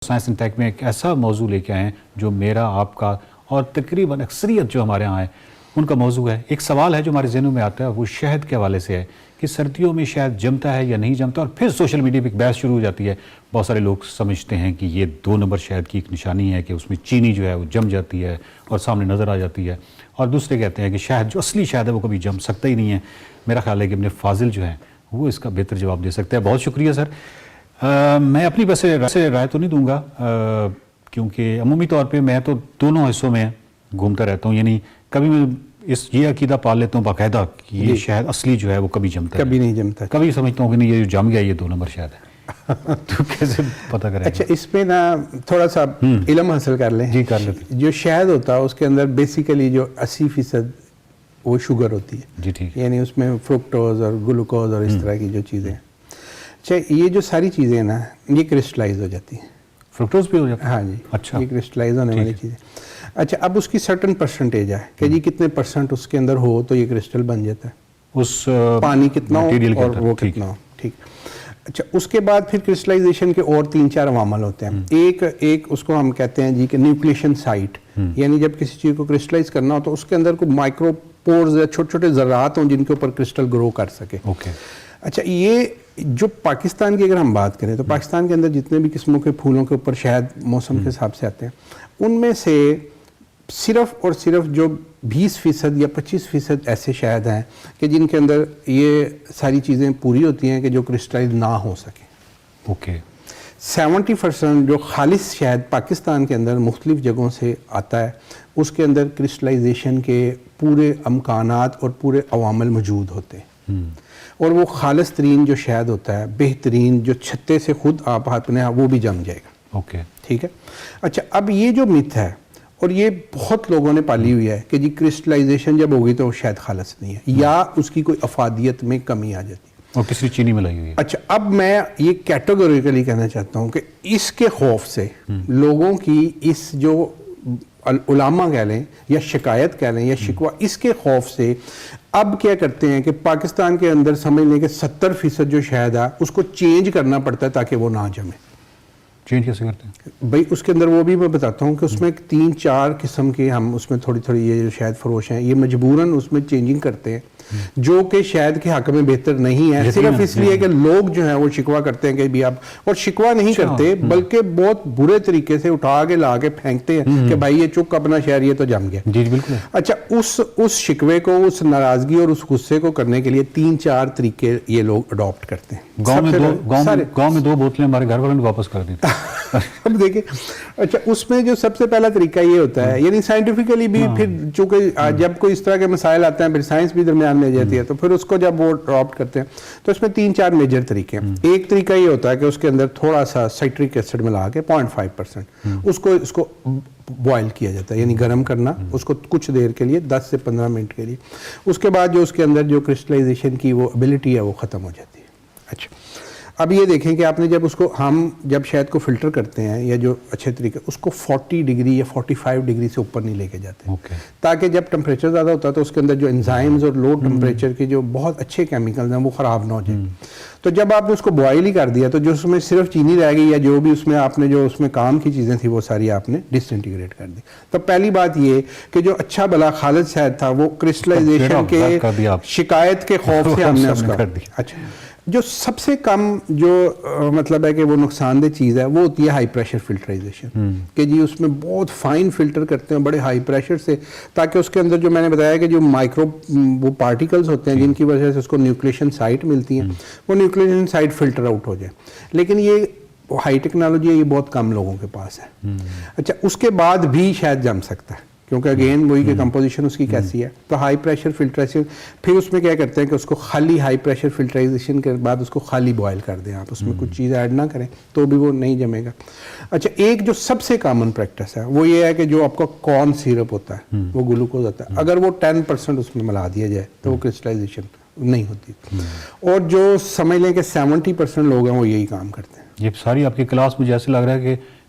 Science and take میں ایک ایسا موضوع لے کے آئے ہیں جو میرا آپ کا اور تقریباً اکثریت جو ہمارے ہاں ہے ان کا موضوع ہے. ایک سوال ہے جو ہمارے ذہنوں میں آتا ہے، وہ شہد کے حوالے سے ہے کہ سردیوں میں شہد جمتا ہے یا نہیں جمتا، اور پھر سوشل میڈیا پہ ایک بحث شروع ہو جاتی ہے. بہت سارے لوگ سمجھتے ہیں کہ یہ 2 نمبر شہد کی ایک نشانی ہے کہ اس میں چینی جو ہے وہ جم جاتی ہے اور سامنے نظر آ جاتی ہے، اور دوسرے کہتے ہیں کہ شہد جو اصلی شہد ہے وہ کبھی جم سکتا ہی نہیں ہے. میرا خیال ہے کہ ابن فاضل جو ہیں وہ اس کا بہتر جواب دے سکتے ہیں. بہت شکریہ سر. میں اپنی ویسے رائے تو نہیں دوں گا، کیونکہ عمومی طور پہ میں تو دونوں حصوں میں گھومتا رہتا ہوں. یعنی کبھی میں یہ عقیدہ پال لیتا ہوں باقاعدہ کہ یہ شہد اصلی جو ہے وہ کبھی جمتا ہے، کبھی نہیں جمتا. کبھی سمجھتا ہوں کہ نہیں یہ جو جم گیا یہ 2 نمبر شہد ہے. تو کیسے پتہ کریں؟ اچھا، اس میں نا تھوڑا سا علم حاصل کر لیں. جی کر لیتے. جو شہد ہوتا ہے اس کے اندر بیسیکلی جو 80% وہ شوگر ہوتی ہے. جی ٹھیک. یعنی اس میں فرکٹوز اور گلوکوز اور اس طرح کی جو چیزیں ہیں. اچھا، یہ جو ساری چیزیں ہیں نا یہ کرسٹلائز ہو جاتی ہیں. فرکٹوز بھی ہو جاتا ہے؟ ہاں جی. اچھا، یہ کرسٹلائز ہونے والی چیزیں. اچھا، اب اس کی سرٹن پرسنٹیج ہے کہ جی کتنے % اس کے اندر ہو تو یہ کرسٹل بن جاتا ہے. اس پانی کتنا ہو اور وہ کتنا ہو. ٹھیک. اچھا، اس کے بعد پھر کرسٹلائزیشن کے اور 3-4 عوامل ہوتے ہیں. ایک اس کو ہم کہتے ہیں جی کہ نیوکلیشن سائٹ. یعنی جب کسی چیز کو کرسٹلائز کرنا ہو تو اس کے اندر کوئی مائکرو پورز یا چھوٹے چھوٹے ذرات ہوں جن کے اوپر کرسٹل گرو کر سکے. اچھا، یہ جو پاکستان کی اگر ہم بات کریں تو پاکستان کے اندر جتنے بھی قسموں کے پھولوں کے اوپر شہد موسم کے حساب سے آتے ہیں ان میں سے صرف اور صرف جو 20% یا 25% ایسے شہد ہیں کہ جن کے اندر یہ ساری چیزیں پوری ہوتی ہیں کہ جو کرسٹلائز نہ ہو سکیں. اوکے. 70% جو خالص شہد پاکستان کے اندر مختلف جگہوں سے آتا ہے اس کے اندر کرسٹلائزیشن کے پورے امکانات اور پورے عوامل موجود ہوتے ہیں. اور وہ خالص ترین جو شہد ہوتا ہے، بہترین جو چھتے سے خود آپ اپنے وہ بھی جم جائے گا. اوکے. ٹھیک ہے. اچھا، اب یہ جو مت ہے اور یہ بہت لوگوں نے پالی ہوئی ہے کہ جی کرسٹلائزیشن جب ہوگی تو وہ شاید خالص نہیں ہے یا اس کی کوئی افادیت میں کمی آ جاتی ہے اور کسی چینی ملائی ہوئی ہے. اچھا، اب میں یہ کیٹیگوریکلی کہنا چاہتا ہوں کہ اس کے خوف سے لوگوں کی اس جو علماء کہہ لیں یا شکایت کہہ لیں یا شکوہ، اس کے خوف سے اب کیا کرتے ہیں کہ پاکستان کے اندر سمجھ لیں کہ 70% جو شہد ہے اس کو چینج کرنا پڑتا ہے تاکہ وہ نہ جمے. چینج کیسے کرتے ہیں بھائی؟ اس کے اندر وہ بھی میں بتاتا ہوں کہ اس میں 3-4 قسم کے ہم اس میں تھوڑی یہ جو شہد فروش ہیں یہ مجبوراً اس میں چینجنگ کرتے ہیں جو کہ شہد کے حق میں بہتر نہیں ہے، صرف اس لیے کہ لوگ جو ہیں وہ شکوہ کرتے ہیں کہ بھی آپ، اور شکوہ نہیں کرتے بلکہ بہت برے طریقے سے اٹھا کے لا کے پھینکتے ہیں کہ بھائی یہ چک اپنا شہر یہ تو جم گیا. جی بالکل. اچھا، اس شکوے کو، اس ناراضگی اور اس غصے کو کرنے کے لیے 3-4 طریقے یہ لوگ اڈاپٹ کرتے ہیں. گاؤں میں 2 بوتلیں ہمارے گھر والوں نے واپس کر دی. اب دیکھیں، اچھا اس میں جو سب سے پہلا طریقہ یہ ہوتا ہے، یعنی سائنٹیفکلی بھی پھر چونکہ جب کوئی اس طرح کے مسائل آتے ہیں پھر سائنس بھی درمیان میں جاتی ہے تو پھر اس کو جب وہ اڈاپٹ کرتے ہیں تو اس میں 3-4 میجر طریقے ہیں. ایک طریقہ یہ ہوتا ہے کہ اس کے اندر تھوڑا سا سائٹرک ایسڈ ملا کے 0.5% اس کو بوائل کیا جاتا ہے، یعنی گرم کرنا اس کو کچھ دیر کے لیے 10 سے 15 منٹ کے لیے. اس کے بعد جو اس کے اندر جو کرسٹلائزیشن کی وہ ایبلٹی ہے وہ ختم ہو جاتی ہے. اچھا، اب یہ دیکھیں کہ آپ نے جب اس کو، ہم جب شہد کو فلٹر کرتے ہیں یا جو اچھے طریقے، اس کو 40 ڈگری یا 45 ڈگری سے اوپر نہیں لے کے جاتے تاکہ جب ٹمپریچر زیادہ ہوتا ہے تو اس کے اندر جو انزائمز اور لو ٹمپریچر کے جو بہت اچھے کیمیکلز ہیں وہ خراب نہ ہو جائیں. تو جب آپ نے اس کو بوائل ہی کر دیا تو جو اس میں صرف چینی رہ گئی یا جو بھی اس میں آپ نے جو اس میں کام کی چیزیں تھیں وہ ساری آپ نے ڈس انٹیگریٹ کر دی. تو پہلی بات یہ کہ جو اچھا بلا خالص شہد تھا وہ کرسٹلائزیشن کے شکایت کے خوف سے ہم نے اس کا. اچھا، جو سب سے کم جو مطلب ہے کہ وہ نقصان دہ چیز ہے وہ ہوتی ہے ہائی پریشر فلٹرائزیشن، کہ جی اس میں بہت فائن فلٹر کرتے ہیں بڑے ہائی پریشر سے تاکہ اس کے اندر جو میں نے بتایا کہ جو مائکرو وہ پارٹیکلز ہوتے ہیں جن کی وجہ سے اس کو نیوکلیشن سائٹ ملتی ہیں وہ نیوکلیشن سائٹ فلٹر آؤٹ ہو جائے. لیکن یہ ہائی ٹیکنالوجی ہے، یہ بہت کم لوگوں کے پاس ہے. اچھا، اس کے بعد بھی شاید جم سکتا ہے کیونکہ اگین وہی کہ کمپوزیشن اس کی کیسی ہے. تو ہائی پریشر فلٹریشن، پھر اس میں کیا کرتے ہیں کہ اس کو خالی ہائی پریشر فلٹرائزیشن کے بعد اس کو خالی بوائل کر دیں آپ، اس میں کچھ چیز ایڈ نہ کریں تو بھی وہ نہیں جمے گا. اچھا، ایک جو سب سے کامن پریکٹس ہے وہ یہ ہے کہ جو آپ کا کارن سیرپ ہوتا ہے وہ گلوکوز ہوتا ہے، اگر وہ 10% اس میں ملا دیا جائے تو وہ کرسٹلائزیشن نہیں ہوتی. اور جو سمجھ لیں کہ 70% لوگ ہیں وہ یہی کام کرتے ہیں. یہ ساری آپ کی کلاس مجھے ایسے لگ رہا ہے کہ